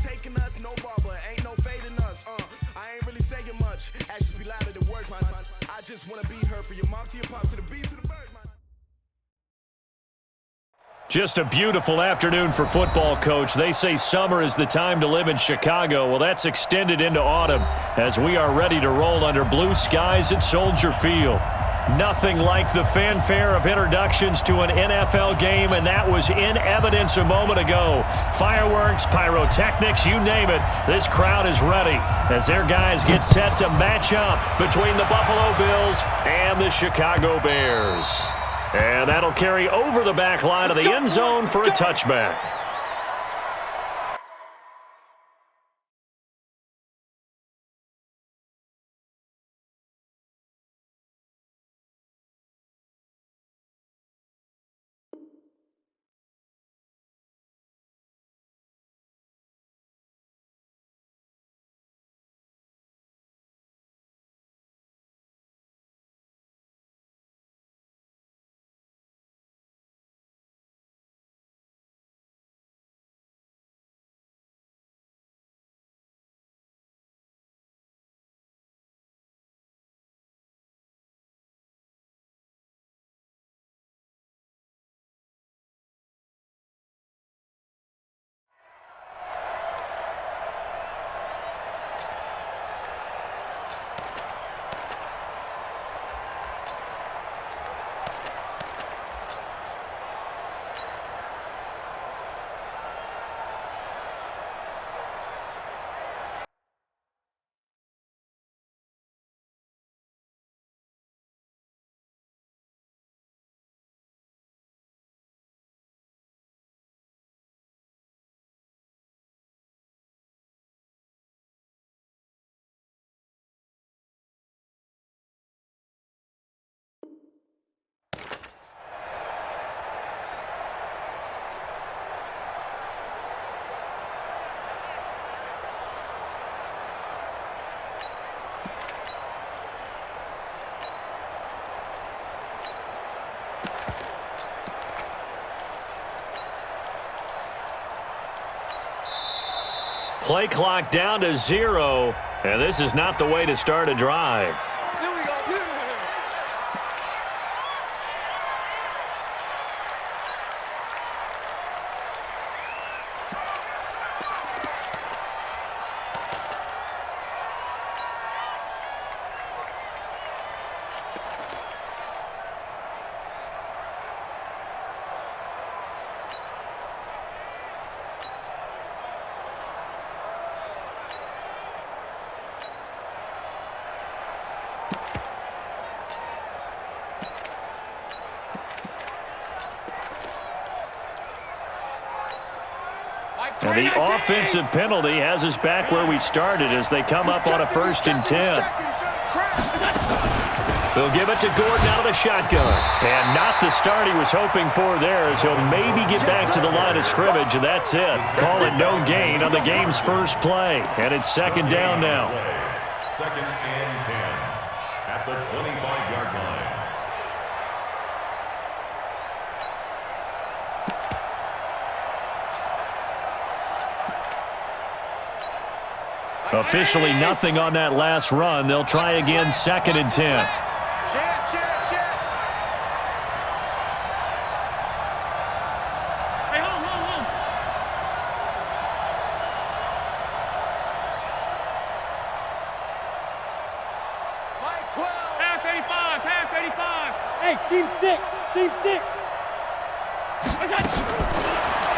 taking us, no barber, ain't no fading us. I ain't really saying much. Actions be louder than words, man. I just wanna be her for your mom to your pops to the bees to the birds, man. Just a beautiful afternoon for football, Coach. They say summer is the time to live in Chicago. Well, that's extended into autumn as we are ready to roll under blue skies at Soldier Field. Nothing like the fanfare of introductions to an NFL game, and that was in evidence a moment ago. Fireworks, pyrotechnics, you name it. This crowd is ready as their guys get set to match up between the Buffalo Bills and the Chicago Bears. And that'll carry over the back line of the end zone for a touchback. Play clock down to 0, and this is not the way to start a drive. Here we go. And the offensive penalty has us back where we started as they come up on a 1st and 10. They'll give it to Gordon out of the shotgun. And not the start he was hoping for there as he'll maybe get back to the line of scrimmage, and that's it. Call it no gain on the game's first play. And it's 2nd down now. 2nd and 10 at the 25-yard line. Officially nothing on that last run. They'll try again 2nd and 10.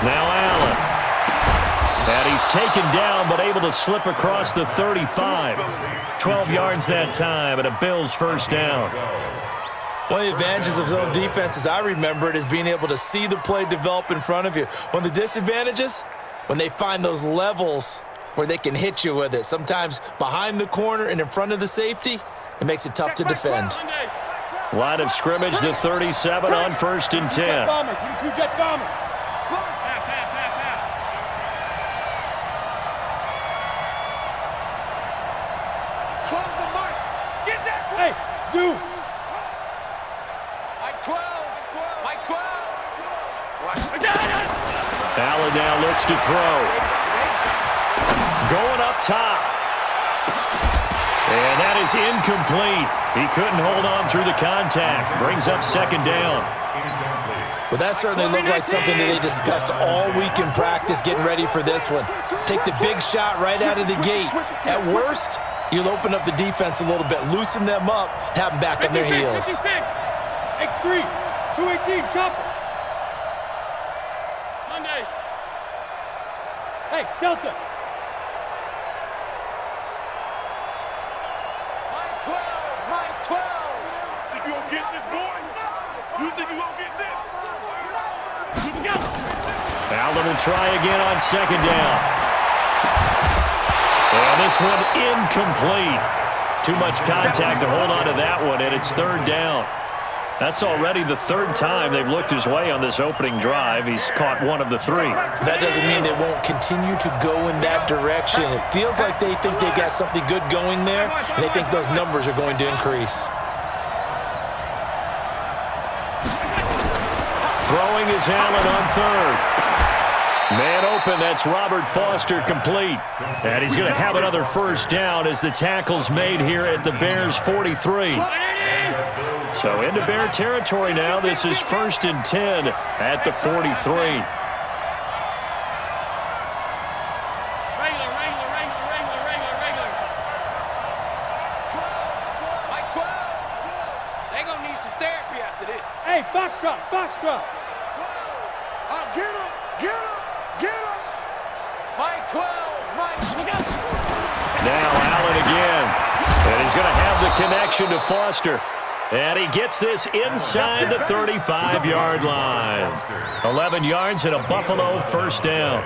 Now Allen. And he's taken down but able to slip across the 35. 12 yards that time and a Bills 1st down. One of the advantages of zone defense, as I remember it, is being able to see the play develop in front of you. One of the disadvantages, when they find those levels where they can hit you with it. Sometimes behind the corner and in front of the safety, it makes it tough to defend. Line of scrimmage, the 37 on 1st and 10. Zoo. Allen now looks to throw. going up top. And that is incomplete. He couldn't hold on through the contact. Brings up second down. Well, that certainly looked like something that they discussed all week in practice getting ready for this one. Take the big shot right out of the gate. At worst, you'll open up the defense a little bit, loosen them up, have them back on their heels. X3, 218, chopper. Monday. Hey, Delta. Mike 12, Mike 12. Think you gonna get this, boy? You think you gonna get this? Allen will try again on second down. And this one incomplete. Too much contact to hold on to that one, and it's third down. That's already the third time they've looked his way on this opening drive. He's caught one of the three. That doesn't mean they won't continue to go in that direction. It feels like they think they got something good going there, and they think those numbers are going to increase. Throwing is Allen on third. Man open, that's Robert Foster complete. And he's going to have another first down as the tackle's made here at the Bears' 43. So into Bear territory now. This is 1st and 10 at the 43. Regular. Mike 12. They're going to need some therapy after this. Hey, box drop. Get him! Get him! Get him! Mike 12, Mike. Now Allen again. And he's going to have the connection to Foster. And he gets this inside the 35-yard line. 11 yards and a Buffalo first down.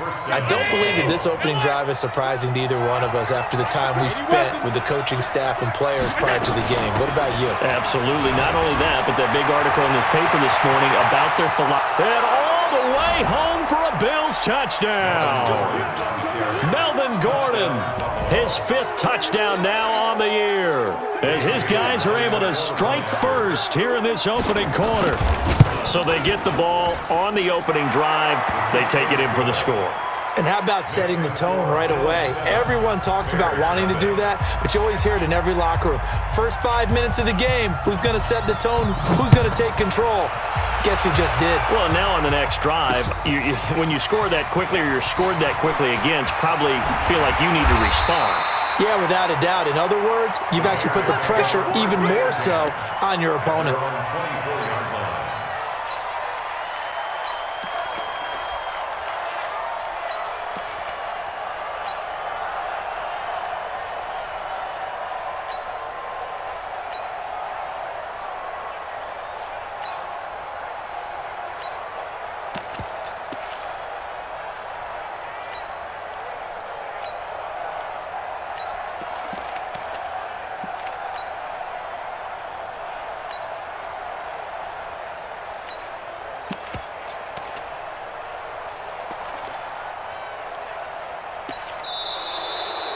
I don't believe that this opening drive is surprising to either one of us after the time we spent with the coaching staff and players prior to the game. What about you? Absolutely. Not only that, but that big article in the paper this morning about their philosophy. And all the way home for a Bills touchdown. Melvin Gordon, his 5th touchdown now on the year, as his guys are able to strike first here in this opening quarter. So they get the ball on the opening drive. They take it in for the score. And how about setting the tone right away? Everyone talks about wanting to do that, but you always hear it in every locker room. First 5 minutes of the game, who's going to set the tone? Who's going to take control? Guess who just did? Well, now on the next drive, when you score that quickly or you're scored that quickly again, probably feel like you need to respond. Yeah, without a doubt. In other words, you've actually put the pressure even more so on your opponent.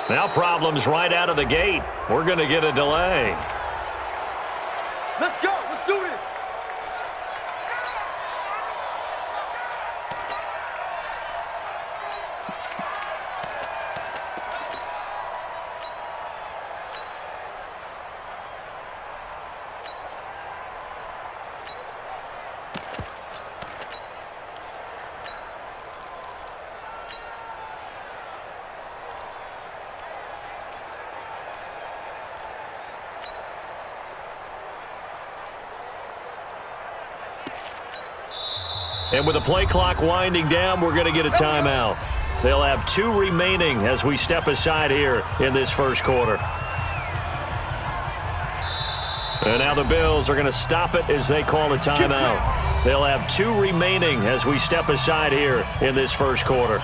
Now problems right out of the gate. We're going to get a delay. Let's go! Let's do this! And with the play clock winding down, we're going to get a timeout. They'll have 2 remaining as we step aside here in this first quarter. And now the Bills are going to stop it as they call a timeout. They'll have 2 remaining as we step aside here in this first quarter.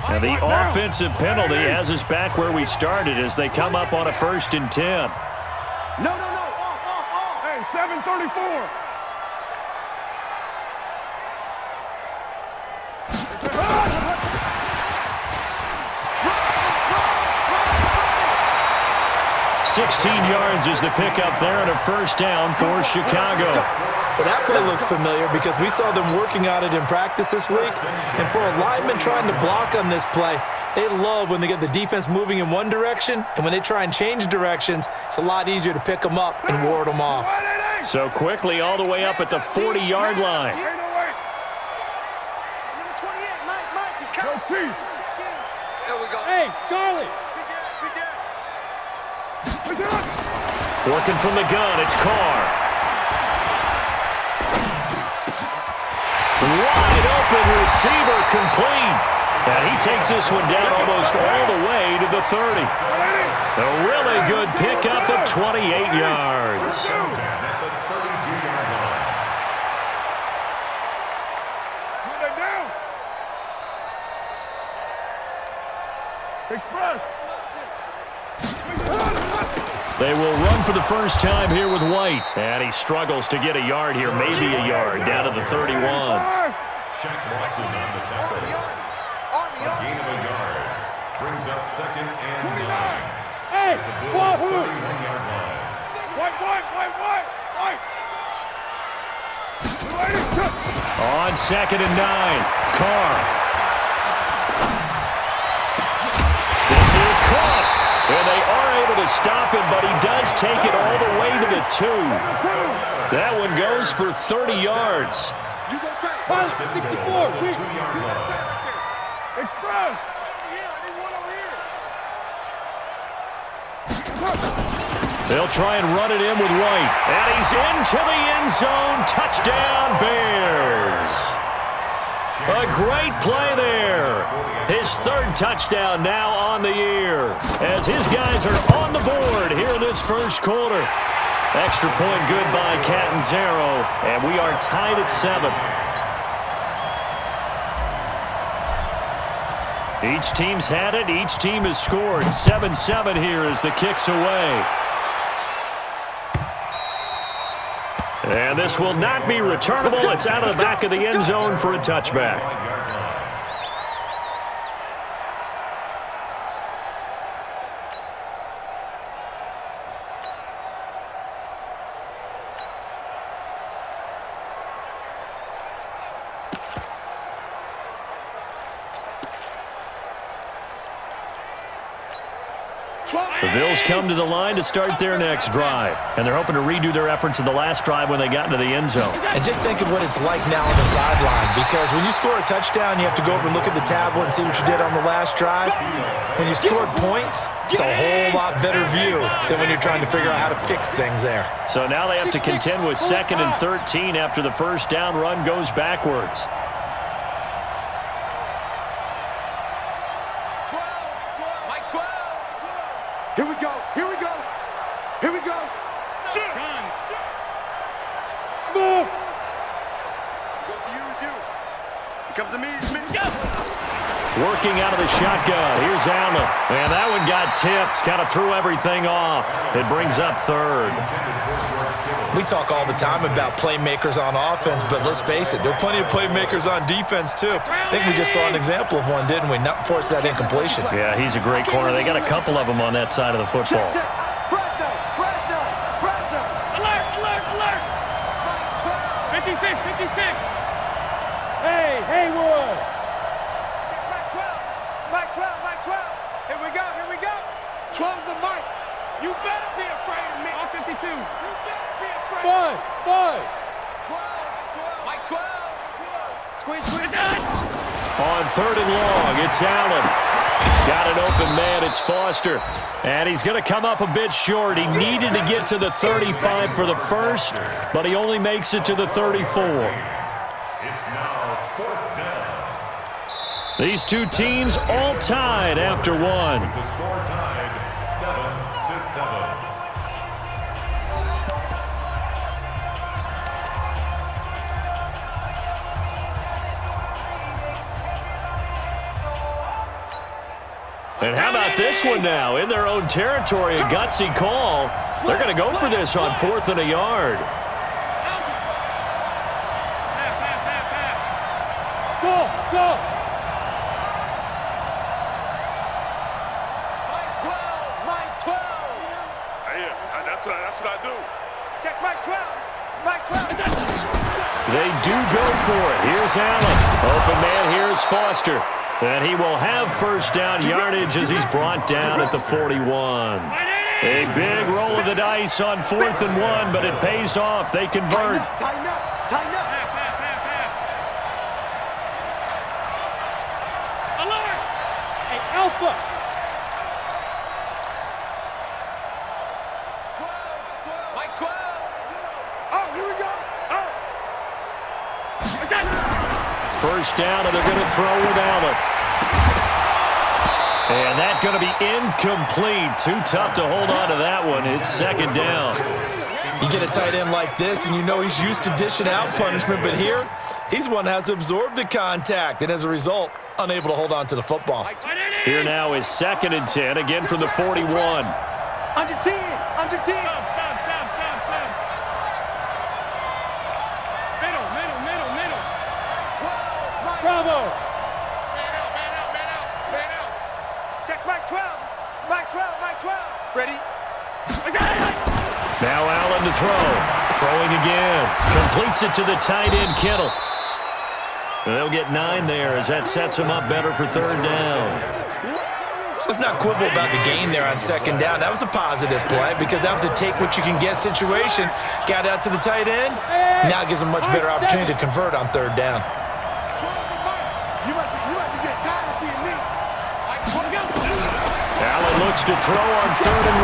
Now the offensive penalty has us back where we started as they come up on a 1st and 10. No. Off. Hey, 7:34. 16 yards is the pickup there and a first down for Chicago. Well, that play looks familiar because we saw them working on it in practice this week. And for a lineman trying to block on this play, they love when they get the defense moving in one direction, and when they try and change directions, it's a lot easier to pick them up and ward them off. So quickly all the way up at the 40-yard line. There we go. Hey, Charlie. Working from the gun, it's Carr. Wide open receiver complete. And he takes this one down almost all the way to the 30. A really good pickup of 28 yards. They will run for the first time here with White. And he struggles to get a yard here, maybe a yard, down to the 31. Shaq Lawson on the tackle. A gain of a yard. Brings up 2nd and 9. Hey, The Bills' 31-yard line. On 2nd and 9, Carr. This is caught. And they are able to stop him, but he does take it all the way to the 2. That one goes for 30 yards. 64. Express! They'll try and run it in with White. And he's into the end zone. Touchdown, Bears. A great play there. His 3rd touchdown now on the year as his guys are on the board here in this first quarter. Extra point good by Catanzaro, and we are tied at 7. Each team's had it. Each team has scored. 7-7 here as the kick's away. And this will not be returnable. It's out of the back of the end zone for a touchback. The Bills come to the line to start their next drive, and they're hoping to redo their efforts in the last drive when they got into the end zone. And just think of what it's like now on the sideline, because when you score a touchdown, you have to go over and look at the tablet and see what you did on the last drive. When you scored points, it's a whole lot better view than when you're trying to figure out how to fix things there. So now they have to contend with 2nd and 13 after the first down run goes backwards. Here we go. Here we go. Here we go. Shoot. Smooth. Gonna use you. Here comes the me. Working out of the shotgun. Here's Allen. And that one got tipped. Kind of threw everything off. It brings up 3rd. We talk all the time about playmakers on offense, but let's face it, there are plenty of playmakers on defense, too. I think we just saw an example of one, didn't we? Not force that incompletion. Yeah, he's a great corner. They got a couple of them on that side of the football. Alert, alert. 56. Hey, Haywood. Mike 12. Here we go. 12's the mic. You better be afraid of me. On 52. You better be afraid. Boy. 12. Mike 12. Squeeze. On 3rd and long, it's Allen. Got an open man, it's Foster. And he's going to come up a bit short. He needed to get to the 35 for the first, but he only makes it to the 34. It's now 4th down. These two teams all tied after one. The score tied 7-7. And how about this one now? In their own territory, a gutsy call. They're going to go for this on 4th and a yard. Go. Mike 12. Check Mike 12. Mike 12. They do go for it. Here's Allen. Open man, here's Foster. And he will have first down yardage as he's brought down at the 41. A big roll of the dice on 4th and 1, but it pays off. They convert. Tighten up. Tighten up. Alert! Hey, Alpha! 12. Mike 12. Oh, here we go. Oh. First down, and they're going to throw with Allen. And that's going to be incomplete. Too tough to hold on to that one. It's second down. You get a tight end like this, and you know he's used to dishing out punishment, but here, he's one that has to absorb the contact, and as a result, unable to hold on to the football. Here now is 2nd and 10, again from the 41. Under 10. Under 10. Stop. Middle. Bravo. Man out. Check Mike 12. Mike 12. Ready? Now Allen to throw. Throwing again. Completes it to the tight end, Kittle. And they'll get 9 there as that sets him up better for 3rd down. Let's not quibble about the gain there on 2nd down. That was a positive play because that was a take-what-you-can-get situation. Got out to the tight end. Now gives him much better opportunity to convert on 3rd down. You must be getting tired of seeing me. Allen looks to throw on 3rd and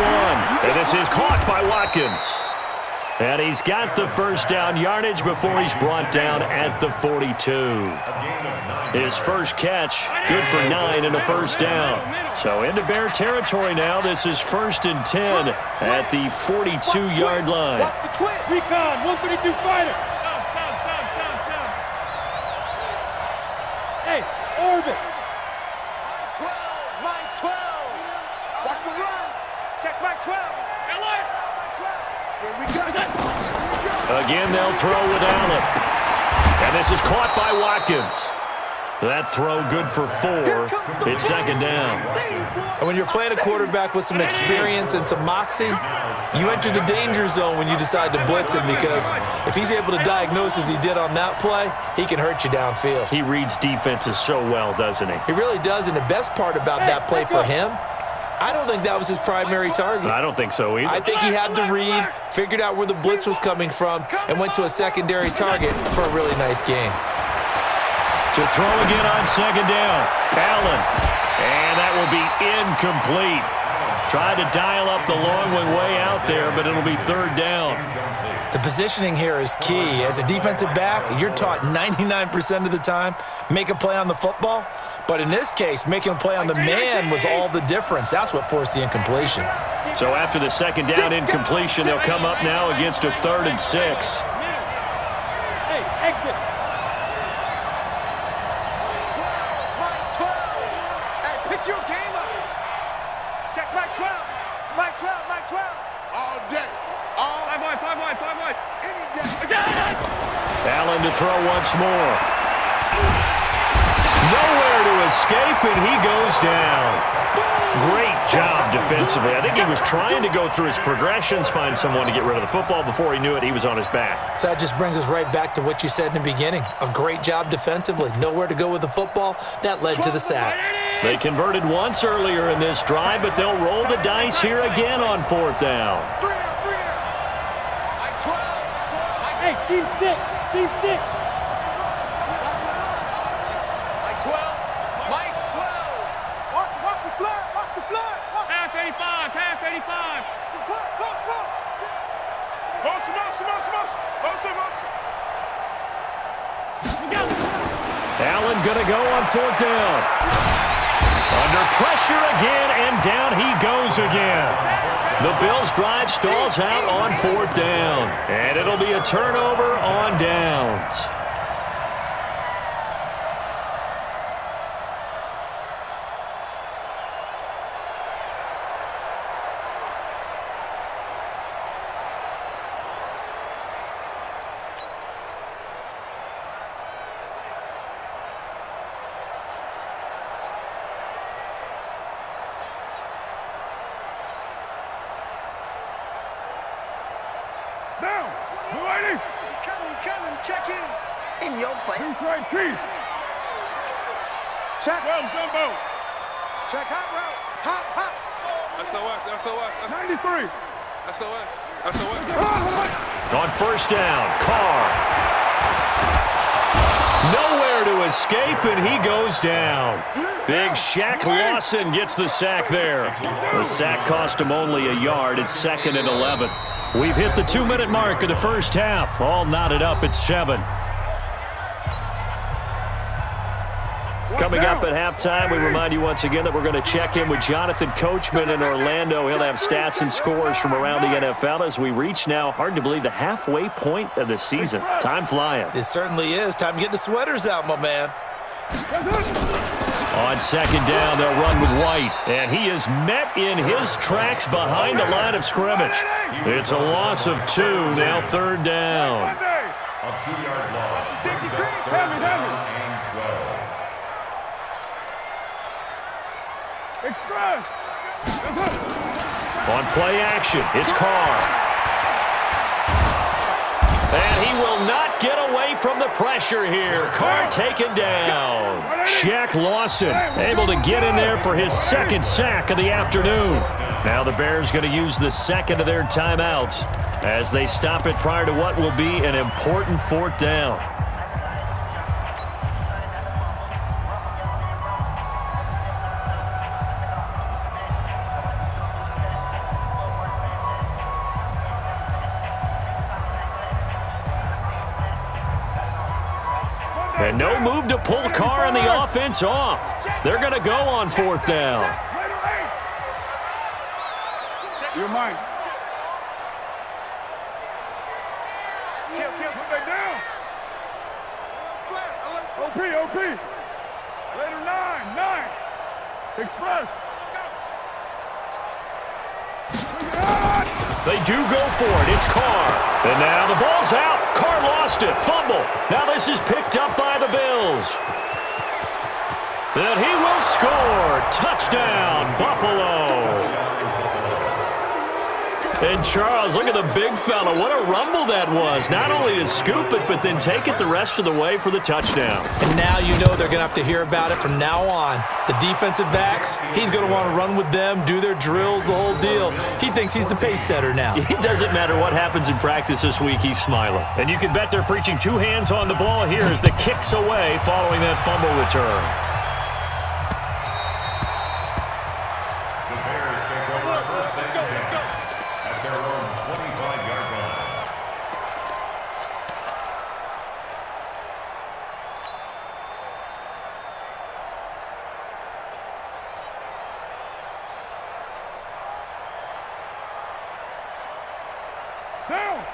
1. And this is caught by Watkins. And he's got the first down yardage before he's brought down at the 42. His first catch, good for 9 and a first down. So into Bear territory now. This is 1st and 10 at the 42-yard line. Watch the twist. Recon, 132 fighter. Hey, orbit. Mike 12. Watch the run. Check Mike 12. Alert. Here we go. Again, they'll throw with Allen. And this is caught by Watkins. That throw good for 4. It's 2nd down. And when you're playing a quarterback with some experience and some moxie, you enter the danger zone when you decide to blitz him because if he's able to diagnose as he did on that play, he can hurt you downfield. He reads defenses so well, doesn't he? He really does, and the best part about that play for him, I don't think that was his primary target. I don't think so either. I think he had the read, figured out where the blitz was coming from, and went to a secondary target for a really nice gain. To throw again on 2nd down. Allen. And that will be incomplete. Tried to dial up the long one way out there, but it'll be 3rd down. The positioning here is key. As a defensive back, you're taught 99% of the time, make a play on the football. But in this case, making a play on the man was all the difference. That's what forced the incompletion. So after the 2nd down incompletion, they'll come up now against a 3rd and 6. Hey, exit. Mike 12. Hey, pick your game up. Check Mike 12. Mike 12. All day. All Five wide. any day. Allen to throw once more. Nowhere to escape, and he goes down. Great job defensively. I think he was trying to go through his progressions, find someone to get rid of the football. Before he knew it, he was on his back. So that just brings us right back to what you said in the beginning. A great job defensively. Nowhere to go with the football. That led to the sack. They converted once earlier in this drive, but they'll roll the dice here again on 4th down. Mike 12. Hey, team 6. Mike 12. Mike 12. Watch the flood. Half 85. Allen going to go on 4th down. Under pressure again, and down he goes again. The Bills' drive stalls out on 4th down, and it'll be a turnover on downs. In your face. Chief right, Chief. Check. Well, Jumbo. Check hot route. Hot. SOS. 93. SOS. On first down, Carr. Nowhere to escape, and he goes down. Big Shaq Lawson gets the sack there. The sack cost him only a yard. It's 2nd and 11. We've hit the 2-minute mark of the first half. All knotted up at 7. Coming up at halftime, we remind you once again that we're going to check in with Jonathan Coachman in Orlando. He'll have stats and scores from around the NFL as we reach now, hard to believe, the halfway point of the season. Time flying. It certainly is. Time to get the sweaters out, my man. On second down, they'll run with White, and he is met in his tracks behind the line of scrimmage. It's a loss of 2, now 3rd down. A 2-yard loss. Brings up 3rd down and 12. Express. On play action, it's Carr. And he will not get away from the pressure here. Carr taken down. Shaq Lawson able to get in there for his 2nd sack of the afternoon. Now the Bears going to use the 2nd of their timeouts as they stop it prior to what will be an important 4th down. And no move to pull Carr and the offense off. They're going to go on 4th down. You're mine. Put that down. OP. Later 9. Express. They do go for it. It's Carr. And now the ball's out. Carr lost it. Fumble. Now this is picked up by the Bills. And he will score. Touchdown, Buffalo. And Charles, look at the big fella. What a rumble that was. Not only to scoop it, but then take it the rest of the way for the touchdown. And now you know they're going to have to hear about it from now on. The defensive backs, he's going to want to run with them, do their drills, the whole deal. He thinks he's the pace setter now. It doesn't matter what happens in practice this week, he's smiling. And you can bet they're preaching 2 hands on the ball here as the kick's away following that fumble return. The Bears take over 1st and 10 at their own 25-yard line.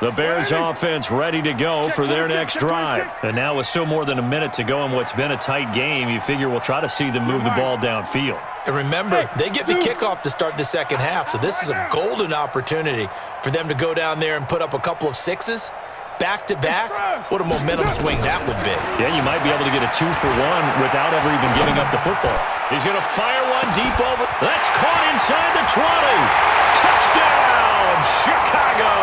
The Bears offense ready to go for their next drive. And now with still more than a minute to go in what's been a tight game, you figure we'll try to see them move the ball downfield. And remember, they get the kickoff to start the 2nd half, so this is a golden opportunity for them to go down there and put up a couple of 6s. Back-to-back, what a momentum swing that would be. Yeah, you might be able to get a 2-for-1 without ever even giving up the football. He's going to fire one deep over. That's caught inside the 20. Touchdown, Chicago.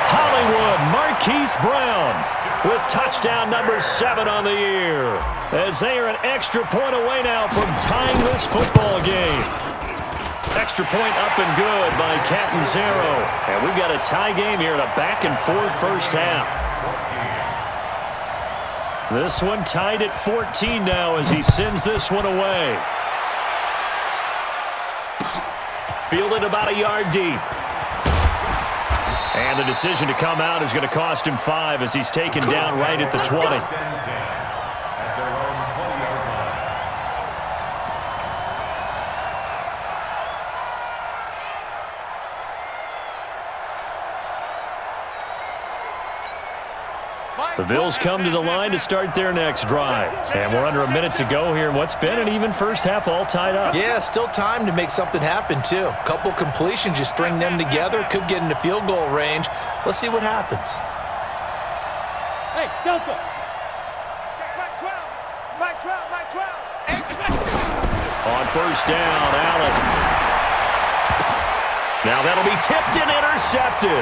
Hollywood Marquise Brown with touchdown number 7 on the year, as they are an extra point away now from tying this football game. Extra point up and good by Catanzaro. And we've got a tie game here in a back-and-forth first half. This one tied at 14 now as he sends this one away. Fielded about a yard deep. And the decision to come out is going to cost him 5 as he's taken down right at the 20. At their own 20-yard line. The Bills come to the line to start their next drive. And we're under a minute to go here in what's been an even first half, all tied up. Yeah, still time to make something happen, too. A couple completions, you string them together, could get into field goal range. Let's see what happens. Hey, Delta. Check Mike 12. On first down, Allen. Now that'll be tipped and intercepted.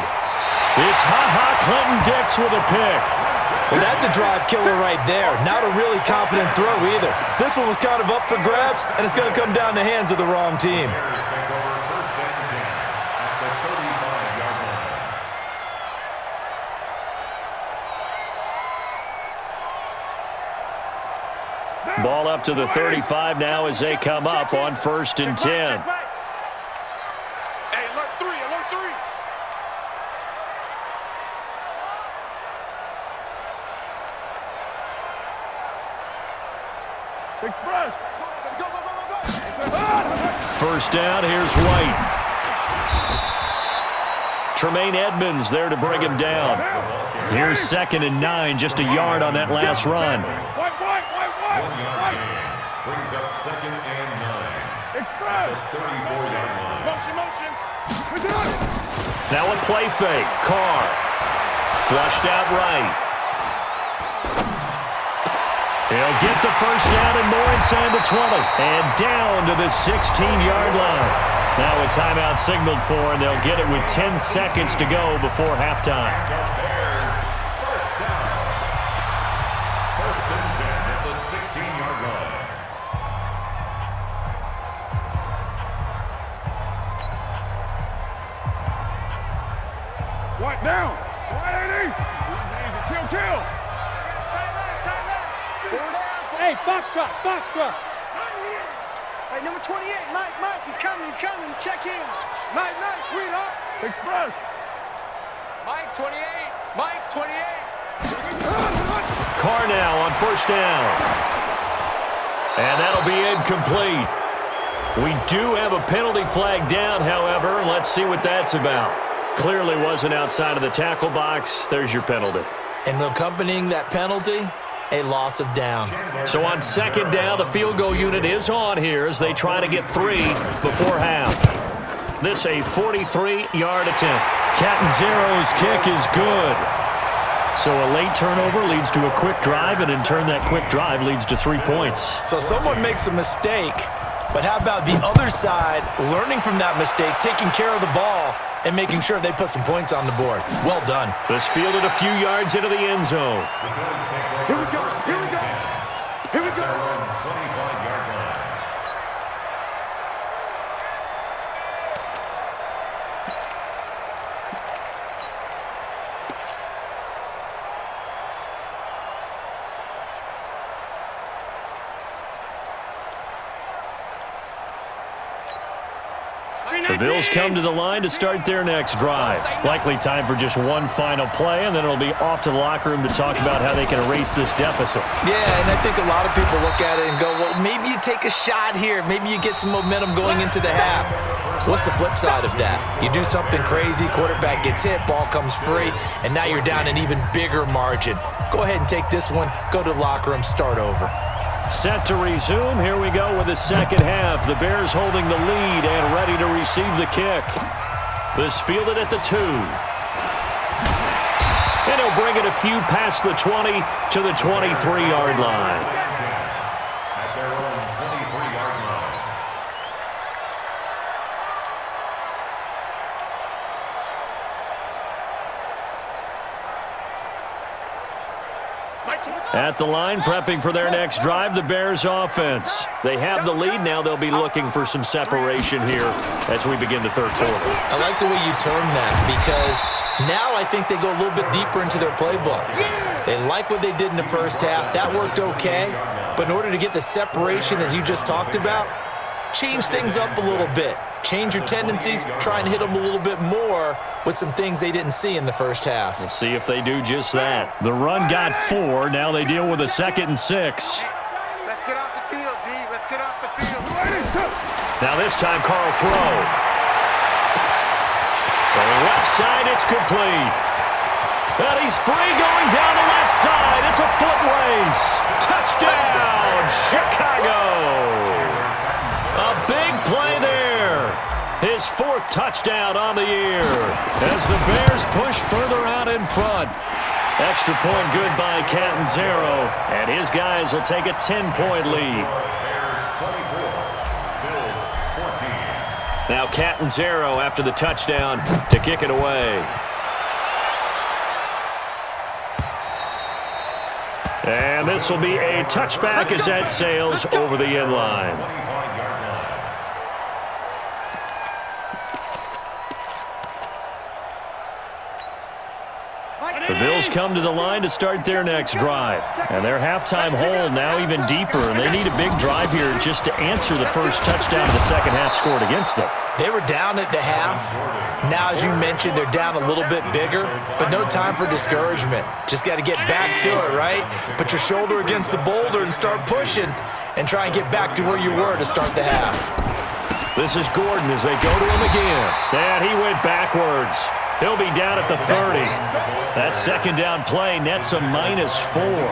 It's Ha-Ha Clinton Dix with a pick. Well, that's a drive killer right there. Not a really confident throw either. This one was kind of up for grabs, and it's going to come down the hands of the wrong team. Ball up to the 35 now as they come up on 1st and 10. Hey, alert three, alert three. Express. Go, go, go, go, go. First down, here's White. Tremaine Edmonds there to bring him down. Here's 2nd and 9, just a yard on that last run. White. 1 yard gain. Brings up 2nd and 9. Express. 34-yard line. Motion. Now a play fake. Carr. Flushed out right. He'll get the first down and more inside the 20. And down to the 16-yard line. Now a timeout signaled for, and they'll get it with 10 seconds to go before halftime. First down. 1st and 10 at the 16-yard line. White down. White 80. Kill. Hey, Foxtrot. Hey, number 28, Mike, he's coming. Check in. Mike, sweetheart. Express. Mike, 28. Carr now on 1st down. And that'll be incomplete. We do have a penalty flag down, however. Let's see what that's about. Clearly wasn't outside of the tackle box. There's your penalty. And accompanying that penalty, a loss of down. So on 2nd down, the field goal unit is on here as they try to get 3 before half. This a 43-yard attempt. Catanzaro's kick is good. So a late turnover leads to a quick drive, and in turn that quick drive leads to 3 points. So someone makes a mistake, but how about the other side learning from that mistake, taking care of the ball, and making sure they put some points on the board? Well done. This fielded a few yards into the end zone. Here we go. 25-yard line. The Bills come to the line to start their next drive. Likely time for just one final play, and then it'll be off to the locker room to talk about how they can erase this deficit. Yeah, and I think a lot of people look at it and go, well, maybe you take a shot here. Maybe you get some momentum going into the half. What's the flip side of that? You do something crazy, quarterback gets hit, ball comes free, and now you're down an even bigger margin. Go ahead and take this one, go to the locker room, start over. Set to resume. Here we go with the second half. The Bears holding the lead and ready to receive the kick. This fielded at the 2. And he'll bring it a few past the 20 to the 23-yard line. At their own 23-yard line. At the line, prepping for their next drive, the Bears offense. They have the lead. Now they'll be looking for some separation here as we begin the third quarter. I like the way you term that, because now I think they go a little bit deeper into their playbook. They like what they did in the first half. That worked okay. But in order to get the separation that you just talked about, change things up a little bit. Change your tendencies, try and hit them a little bit more with some things they didn't see in the first half. We'll see if they do just that. The run got 4. Now they deal with a 2nd and 6. Let's get off the field, D. Let's get off the field. Now this time, Carl throw. So left side, it's complete. And he's free going down the left side. It's a foot race. Touchdown, Chicago. A big play there. His 4th touchdown on the year as the Bears push further out in front. Extra point good by Catanzaro, and his guys will take a 10-point lead. Now Catanzaro after the touchdown to kick it away. And this will be a touchback as that sails over the end line. The Bills come to the line to start their next drive. And their halftime hole now even deeper, and they need a big drive here just to answer the first touchdown of the second half scored against them. They were down at the half. Now, as you mentioned, they're down a little bit bigger, but no time for discouragement. Just got to get back to it, right? Put your shoulder against the boulder and start pushing and try and get back to where you were to start the half. This is Gordon as they go to him again. And he went backwards. He'll be down at the 30. That second down play nets a -4.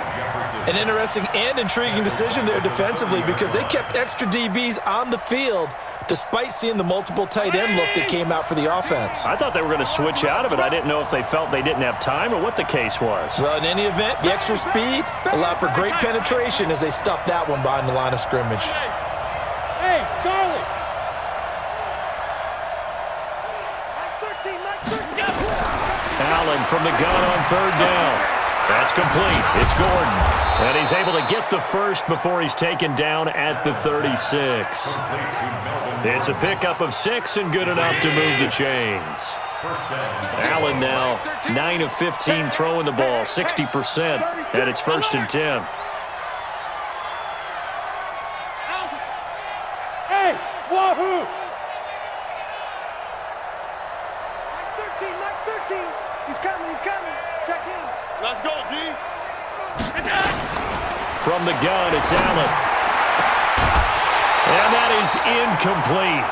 An interesting and intriguing decision there defensively because they kept extra DBs on the field despite seeing the multiple tight end look that came out for the offense. I thought they were going to switch out of it. I didn't know if they felt they didn't have time or what the case was. Well, in any event, the extra speed allowed for great penetration as they stuffed that one behind the line of scrimmage. Hey, Charlie. Allen from the gun on third down. That's complete. It's Gordon. And he's able to get the first before he's taken down at the 36. It's a pickup of 6 and good enough to move the chains. Allen now 9 of 15 throwing the ball, 60%, and it's 1st and 10. Hey, wahoo! Mike 13. He's coming. Check in. Let's go, D. From the gun, it's Allen. And that is incomplete.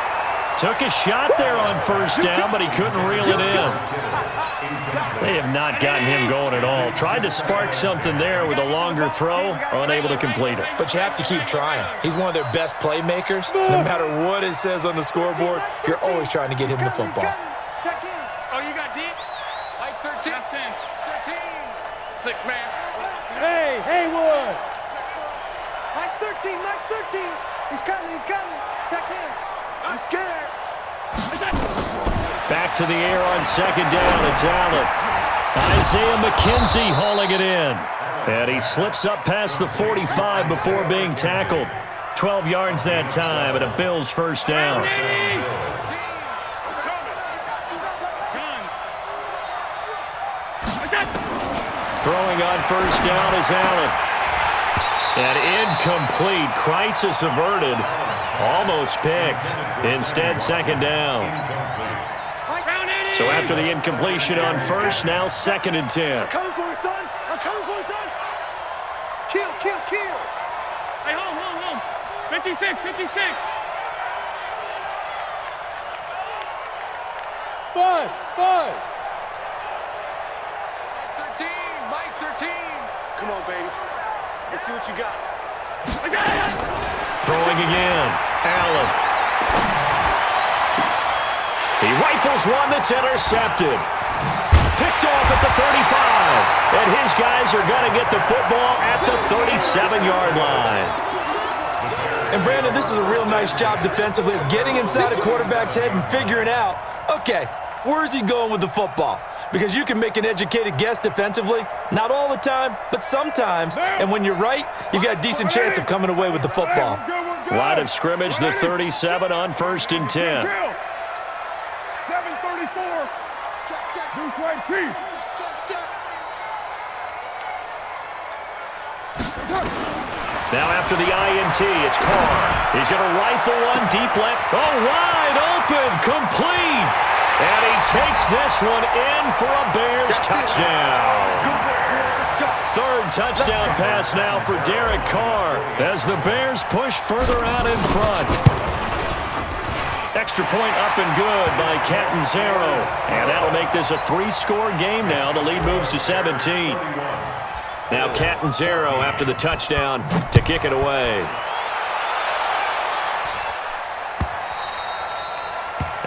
Took a shot there on first down, but he couldn't reel it in. They have not gotten him going at all. Tried to spark something there with a longer throw, unable to complete it. But you have to keep trying. He's one of their best playmakers. No matter what it says on the scoreboard, you're always trying to get him the football. Check in. Oh, you got D? Mike 13. 13. 6 man. Hey, Haywood. Mike 13. He's coming. Check in. I'm scared. Back to the air on second down. It's Allen. Isaiah McKenzie hauling it in. And he slips up past the 45 before being tackled. 12 yards that time and a Bills first down. Throwing on first down is Allen. And incomplete. Crisis averted. Almost picked. Instead, second down. So after the incompletion on first, now 2nd and 10. I'm coming for you, son. Kill. Hey, home. 56. Buzz. 13. Mike 13. Come on, baby. Let's see what you got. Throwing again. Allen. He rifles one that's intercepted. Picked off at the 35. And his guys are going to get the football at the 37-yard line. And Brandon, this is a real nice job defensively of getting inside a quarterback's head and figuring out, okay, where's he going with the football? Because you can make an educated guess defensively, not all the time, but sometimes. And when you're right, you've got a decent chance of coming away with the football. Line of scrimmage, the 37 on 1st and 10. 734. Check. Who's right, Chief? Check. Now after the INT, it's Carr. He's going to rifle one deep left. Oh, wide open, complete. And he takes this one in for a Bears touchdown. 3rd touchdown pass now for Derek Carr as the Bears push further out in front. Extra point up and good by Catanzaro. And that'll make this a 3-score game now. The lead moves to 17. Now Catanzaro after the touchdown to kick it away.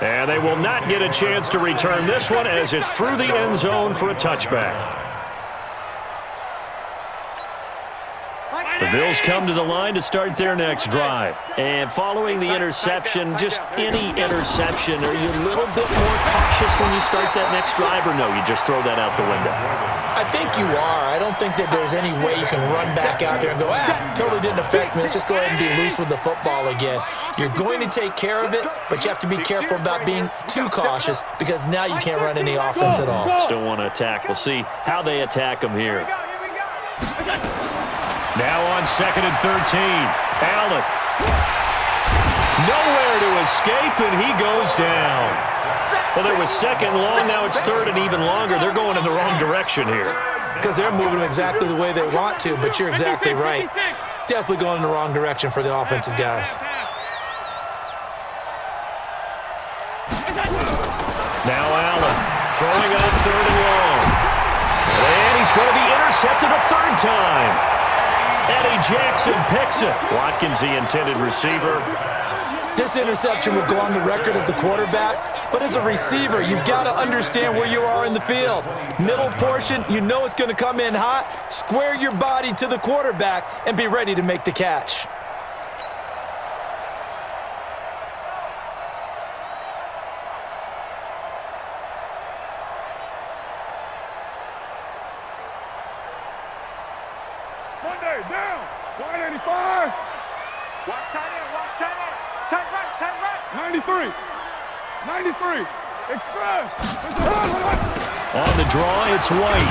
And they will not get a chance to return this one as it's through the end zone for a touchback. The Bills come to the line to start their next drive. And following the interception, just any interception, are you a little bit more cautious when you start that next drive, or no, you just throw that out the window? I think you are. I don't think that there's any way you can run back out there and go, totally didn't affect me. Let's just go ahead and be loose with the football again. You're going to take care of it, but you have to be careful about being too cautious because now you can't run any offense at all. Still want to attack. We'll see how they attack them here. Now on 2nd and 13. Allen. Nowhere to escape, and he goes down. Well, there was 2nd long. Now it's 3rd and even longer. They're going in the wrong direction here. Because they're moving exactly the way they want to, but you're exactly right. Definitely going in the wrong direction for the offensive guys. Now Allen throwing on 3rd and long. And he's going to be intercepted a 3rd time. Eddie Jackson picks it. Watkins, the intended receiver. This interception will go on the record of the quarterback, but as a receiver, you've got to understand where you are in the field. Middle portion, you know it's going to come in hot. Square your body to the quarterback and be ready to make the catch. Monday, down. Slide 85. Watch tight end, watch tight end. Tight right. 93. 93. Express. On the draw, it's White.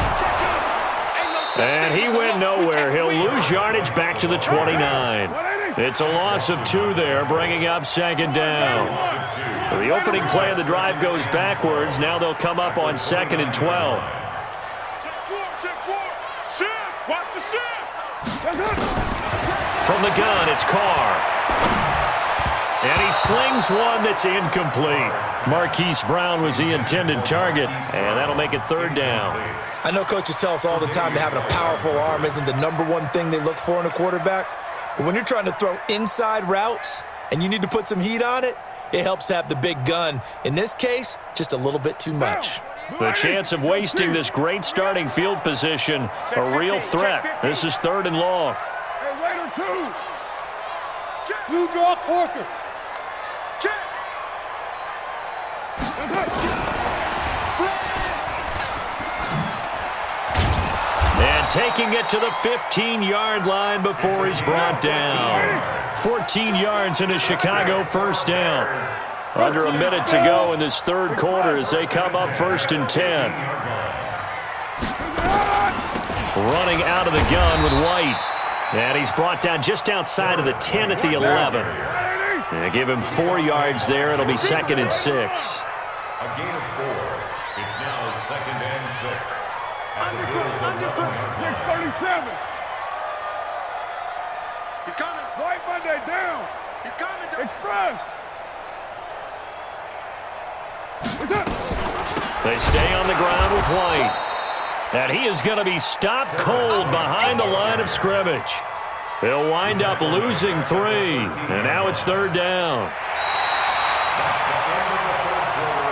And he went nowhere. He'll lose yardage back to the 29. It's a loss of 2 there, bringing up 2nd down. So the opening play of the drive goes backwards. Now they'll come up on 2nd and 12. Check 4. Shift. Watch the shift. From the gun, it's Carr. And he slings one that's incomplete. Marquise Brown was the intended target, and that'll make it 3rd down. I know coaches tell us all the time that having a powerful arm isn't the #1 thing they look for in a quarterback. But when you're trying to throw inside routes and you need to put some heat on it, it helps to have the big gun. In this case, just a little bit too much. The chance of wasting this great starting field position, a real threat. This is 3rd and long. Hey, Raider 2. Blue draw Corker. And taking it to the 15-yard line before he's brought down. 14 yards in a Chicago 1st down. Under a minute to go in this 3rd quarter as they come up 1st and 10. Running out of the gun with White. And he's brought down just outside of the 10 at the 11. And give him 4 yards there. It'll be 2nd and 6. A gain of 4. It's now 2nd and 6. Undercooked. 637. He's coming. White Monday, down. He's coming. Express. They stay on the ground with White. And he is going to be stopped cold behind the line of scrimmage. They'll wind up losing 3. And now it's 3rd down.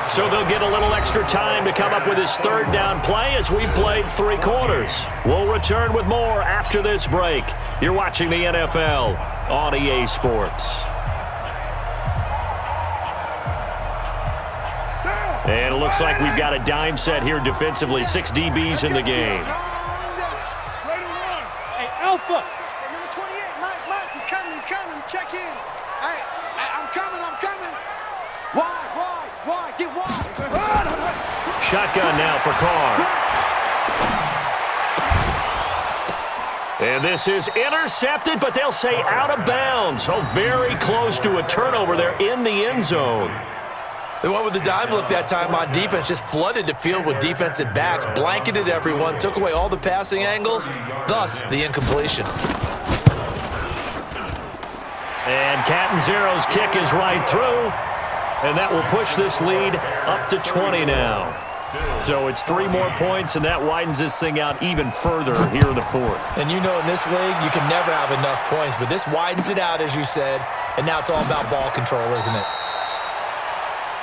So they'll get a little extra time to come up with his 3rd down play as we've played 3 quarters. We'll return with more after this break. You're watching the NFL on EA Sports. And it looks like we've got a dime set here defensively. 6 DBs in the game. Hey, Alpha. Hey, number 28, Mike, he's coming. Check in. Hey, I'm coming. Wide, get wide. Shotgun now for Carr. And this is intercepted, but they'll say out of bounds. So very close to a turnover there in the end zone. They went with the dime look that time on defense, just flooded the field with defensive backs, blanketed everyone, took away all the passing angles, thus the incompletion. And Catanzaro's kick is right through, and that will push this lead up to 20 now. So it's 3 more points, and that widens this thing out even further here in the 4th. And you know in this league, you can never have enough points, but this widens it out, as you said, and now it's all about ball control, isn't it?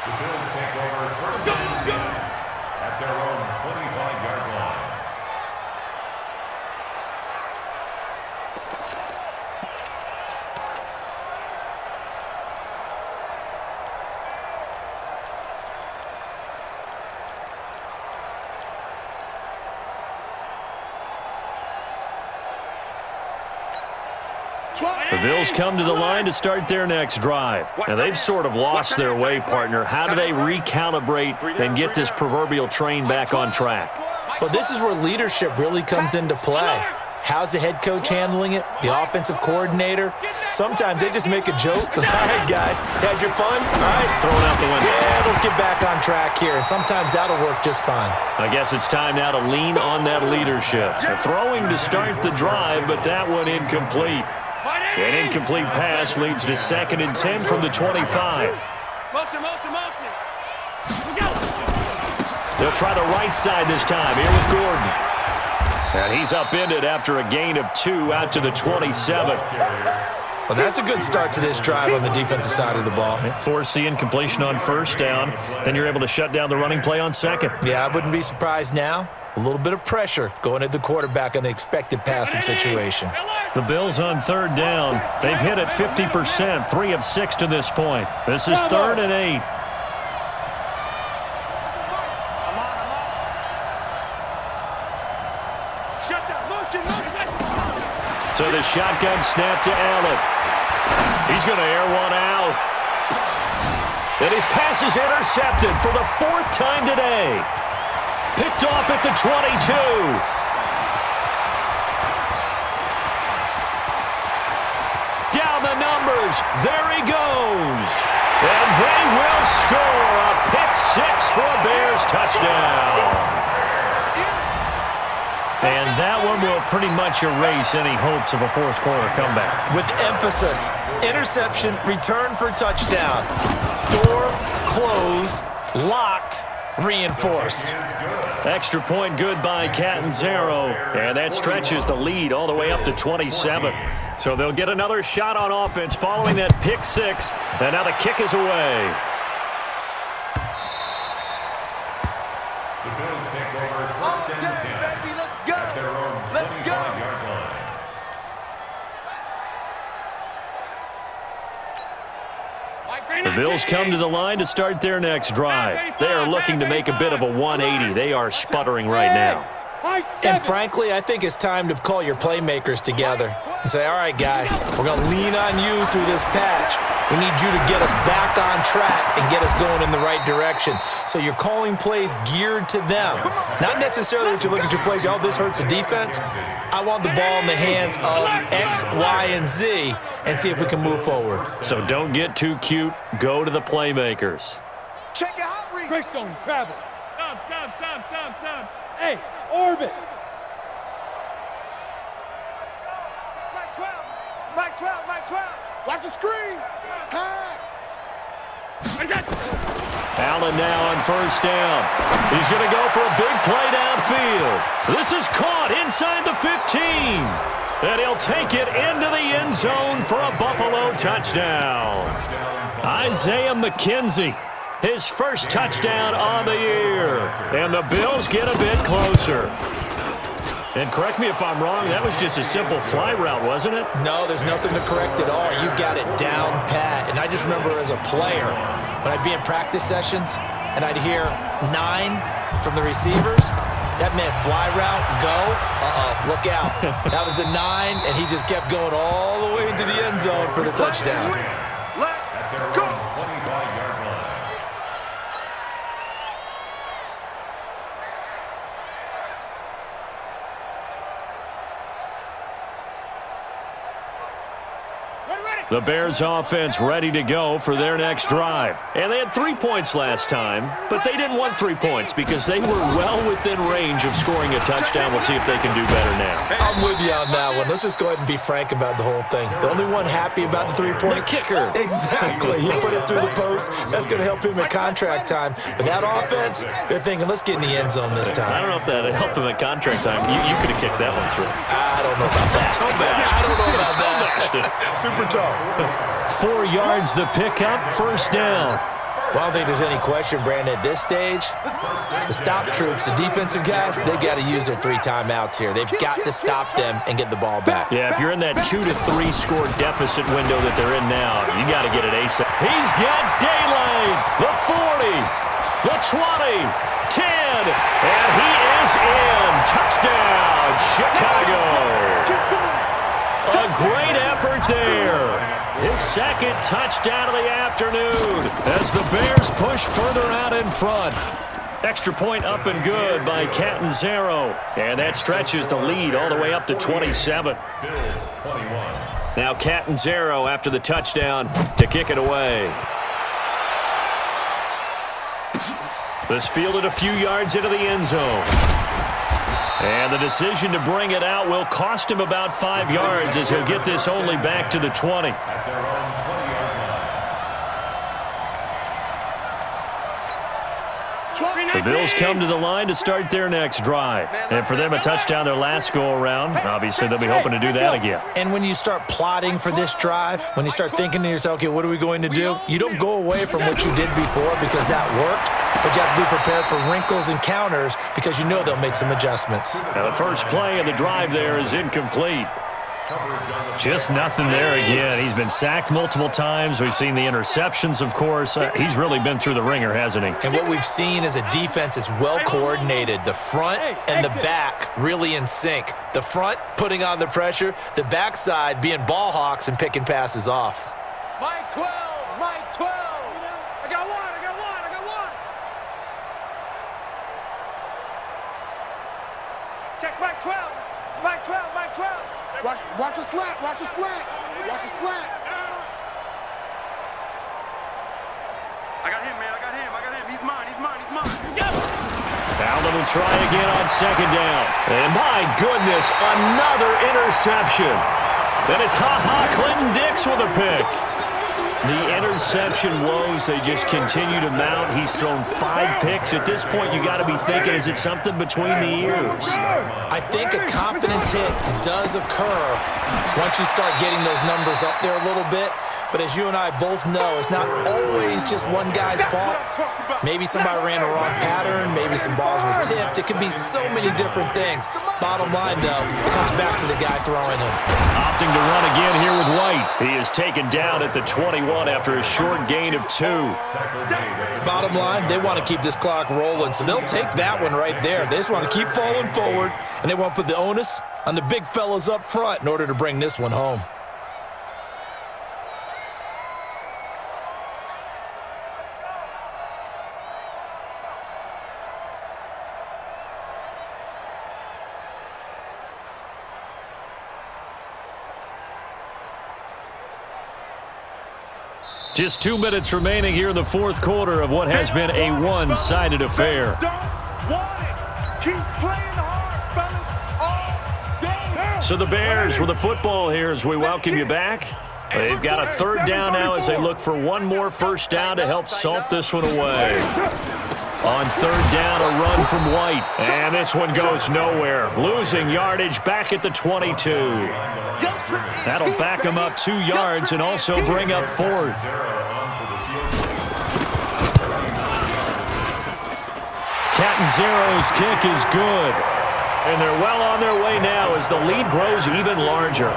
The Bills take over 1st and 10 at their own 25-yard line. The Bills come to the line to start their next drive. Now, they've sort of lost their way, partner. How do they recalibrate and get this proverbial train back on track? Well, this is where leadership really comes into play. How's the head coach handling it? The offensive coordinator? Sometimes they just make a joke. All right, guys, had your fun? All right. Throw it out the window. Yeah, let's get back on track here. And sometimes that'll work just fine. I guess it's time now to lean on that leadership. Throwing to start the drive, but that one incomplete. An incomplete pass leads to 2nd and 10 from the 25. Motion. They'll try the right side this time. Here with Gordon. And he's upended after a gain of 2 out to the 27. Well, that's a good start to this drive on the defensive side of the ball. Force the incompletion on 1st down. Then you're able to shut down the running play on 2nd. Yeah, I wouldn't be surprised now. A little bit of pressure going at the quarterback in the expected passing situation. The Bills on 3rd down. They've hit it 50%, 3 of 6 to this point. This is 3rd and 8. So the shotgun snap to Allen. He's going to air one out. And his pass is intercepted for the 4th time today. Picked off at the 22. Down the numbers. There he goes. And they will score a pick 6 for a Bears touchdown. And that one will pretty much erase any hopes of a 4th quarter comeback. With emphasis, interception, return for touchdown. Door closed, locked, reinforced. Extra point good by Catanzaro, and that stretches the lead all the way up to 27. So they'll get another shot on offense following that pick 6, and now the kick is away. The Bills take over 1st and 10 at their own 25-yard line. The Bills come to the line to start their next drive. They are looking to make a bit of a 180. They are sputtering right now. And frankly, I think it's time to call your playmakers together and say, all right, guys, we're going to lean on you through this patch. We need you to get us back on track and get us going in the right direction. So you're calling plays geared to them. Not necessarily that you look at your plays, oh, this hurts the defense. I want the ball in the hands of X, Y, and Z and see if we can move forward. So don't get too cute. Go to the playmakers. Check your hot read. Greystone, travel. Stop. Hey, orbit. Mike 12. Watch the screen. Pass. Allen now on 1st down. He's going to go for a big play downfield. This is caught inside the 15. And he'll take it into the end zone for a Buffalo touchdown. Isaiah McKenzie, his first touchdown on the year. And the Bills get a bit closer. And correct me if I'm wrong, that was just a simple fly route, wasn't it? No, there's nothing to correct at all. You got it down pat. And I just remember as a player, when I'd be in practice sessions and I'd hear 9 from the receivers, that meant fly route, go, look out. That was the 9, and he just kept going all the way into the end zone for the touchdown. At their own 25-yard line. The Bears offense ready to go for their next drive. And they had 3 points last time, but they didn't want 3 points because they were well within range of scoring a touchdown. We'll see if they can do better now. I'm with you on that one. Let's just go ahead and be frank about the whole thing. The only one happy about the 3-point? The kicker. Exactly. He put it through the post. That's going to help him at contract time. But that offense, they're thinking, let's get in the end zone this time. I don't know if that helped him at contract time. You could have kicked that one through. I don't know about that. I don't know about that. Super tough. 4 yards the pickup, 1st down. Well, I don't think there's any question, Brandon, at this stage, the stop troops, the defensive guys, they got to use their 3 timeouts here. They've got to stop them and get the ball back. Yeah, if you're in that 2 to 3 score deficit window that they're in now, you got to get it ASAP. He's got daylight, the 40, the 20, 10, and he is in. Touchdown, Chicago. A great effort effort there. His second touchdown of the afternoon as the Bears push further out in front. Extra point up and good by Catanzaro. And that stretches the lead all the way up to 27. Bills 21. Now Catanzaro after the touchdown to kick it away. This fielded a few yards into the end zone. And the decision to bring it out will cost him about 5 yards as he'll get this only back to the 20. At their own 20-yard line. The Bills come to the line to start their next drive. And for them, a touchdown their last go-around. Obviously, they'll be hoping to do that again. And when you start plotting for this drive, when you start thinking to yourself, okay, what are we going to do? You don't go away from what you did before because that worked, but you have to be prepared for wrinkles and counters because you know they'll make some adjustments. Now, the first play of the drive there is incomplete. Just nothing there again. He's been sacked multiple times. We've seen the interceptions, of course. He's really been through the ringer, hasn't he? And what we've seen is a defense that's well-coordinated. The front and the back really in sync. The front putting on the pressure, the backside being ball hawks and picking passes off. Mike 12, Mike 12. I got one. Check Mike 12, Mike 12, Mike 12. Watch a slant. Watch a slant. I got him, man. I got him. He's mine. Allen will try again on second down. And my goodness, another interception. Then it's Clinton Dix with a pick. The interception woes, they just continue to mount. He's thrown 5 picks. At this point, you got to be thinking, is it something between the ears? I think a confidence hit does occur once you start getting those numbers up there a little bit. But as you and I both know, it's not always just one guy's fault. Maybe somebody ran a wrong pattern. Maybe some balls were tipped. It could be so many different things. Bottom line, though, it comes back to the guy throwing them. Opting to run again here with White. He is taken down at the 21 after a short gain of 2. Bottom line, they want to keep this clock rolling, so they'll take that one right there. They just want to keep falling forward, and they want to put the onus on the big fellas up front in order to bring this one home. Just 2 minutes remaining here in the fourth quarter of what has been a one-sided affair. So the Bears with the football here as we welcome you back. They've got a third down now as they look for one more first down to help salt this one away. On third down, a run from White. And this one goes nowhere. Losing yardage back at the 22. That'll back him up 2 yards and also bring up fourth. Catanzaro's kick is good. And they're well on their way now as the lead grows even larger.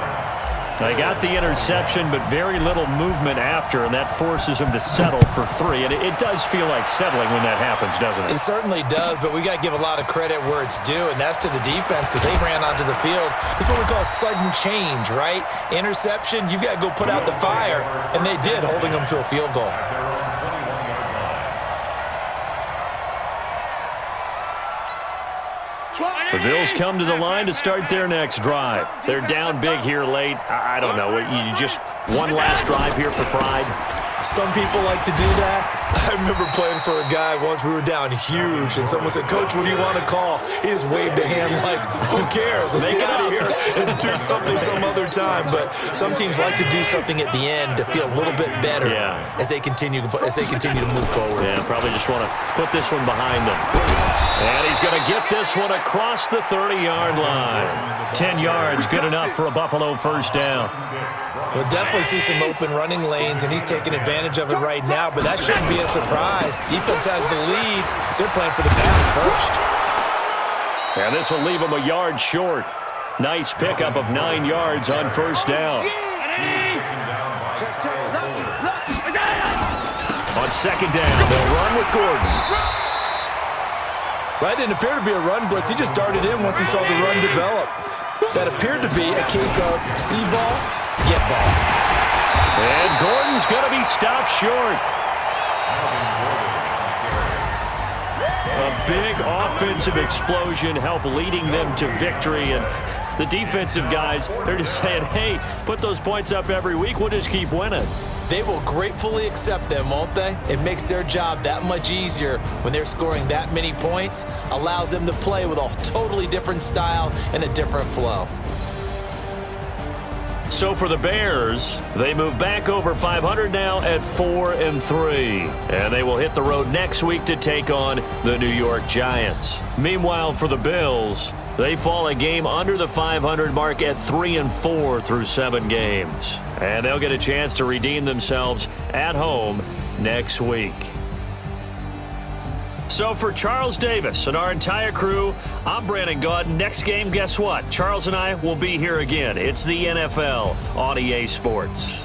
They got the interception, but very little movement after, and that forces them to settle for 3. And it does feel like settling when that happens, doesn't it? It certainly does, but we got to give a lot of credit where it's due, and that's to the defense because they ran onto the field. This is what we call sudden change, right? Interception, you've got to go put out the fire, and they did, holding them to a field goal. The Bills come to the line to start their next drive. They're down big here late. I don't know. You just one last drive here for pride. Some people like to do that. I remember playing for a guy once. We were down huge, and someone said, "Coach, what do you want to call?" He just waved a hand like, "Who cares? Let's get out of here and do something some other time." But some teams like to do something at the end to feel a little bit better as they continue to move forward. Yeah, probably just want to put this one behind them. And he's going to get this one across the 30-yard line. 10 yards, good enough for a Buffalo first down. We'll definitely see some open running lanes, and he's taking advantage of it right now, but that shouldn't be a surprise. Defense has the lead. They're playing for the pass first. And this will leave him a yard short. Nice pickup of 9 yards on first down. On second down, they'll run with Gordon. That didn't appear to be a run blitz. He just darted in once he saw the run develop. That appeared to be a case of see ball, get ball. one's going to be stopped short. A big offensive explosion helped leading them to victory. And the defensive guys, they're just saying, hey, put those points up every week. We'll just keep winning. They will gratefully accept them, won't they? It makes their job that much easier when they're scoring that many points. Allows them to play with a totally different style and a different flow. So for the Bears, they move back over 500 now at 4-3. And they will hit the road next week to take on the New York Giants. Meanwhile, for the Bills, they fall a game under the 500 mark at 3-4 through 7 games. And they'll get a chance to redeem themselves at home next week. So for Charles Davis and our entire crew, I'm Brandon Gaudin. Next game, guess what? Charles and I will be here again. It's the NFL on EA Sports.